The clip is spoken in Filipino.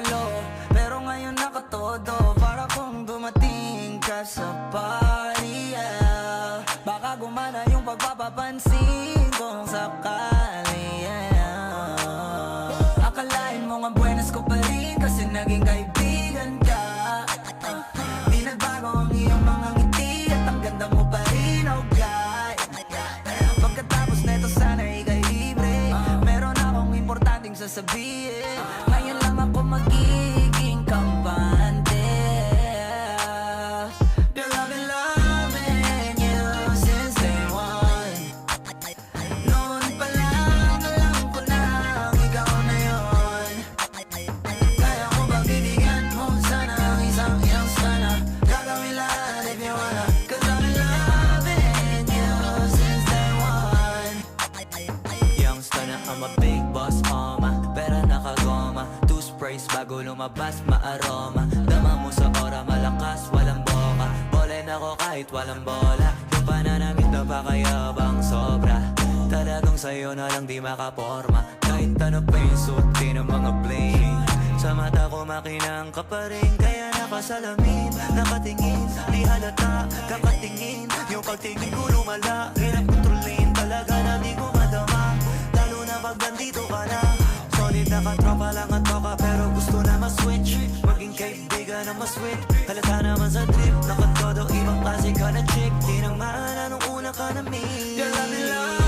palo, pero ngayon nakatodo. Para kung dumating ka sa party, yeah. Baka gumana yung pagpapapansin kung sakali, yeah. Akalain mo nga buenas ko pa rin kasi naging kaibigan ka. Di nagbago ang iyong mga ngiti at ang ganda mo pa rin, oh God. Pagkatapos neto sana ika'y libre, meron akong importanteng sasabihin. Ngayon lang ako magiging kampante. Girl, I've been loving you since day one. Noon pa lang alam ko na ikaw na yun. Kaya ko ba bibigyan mo sana ang isang iyong sana? Gagawin lahat if you wanna, 'cause I've been loving you since day one. Youngster na I'm a big boss, pera nakagoma. Two sprays bago lumabas, maaroma. Dama mo sa ora, malakas, walang boka. Bolen ako kahit walang bola. Yung pananamit na pakayabang sobra. Talagang sa'yo na lang di makaporma. Kahit ano pa yung suti ng mga bling. Sa mata ko makinang ka pa rin, kaya nakasalamin, nakatingin, di halata, kakatingin. Yung pagtingin ko lumala, hirap kontrolin, talaga na di ko madama. Lalo na pag nandito ka na. Solid na katropa lang at toka, pero gusto na ma-switch. Maging kaibigan na ma-sweet. Halata naman sa trip, nakatodo ibang klase ka na chick. Di nang maala nung una ka na meet. Girl, I've been loving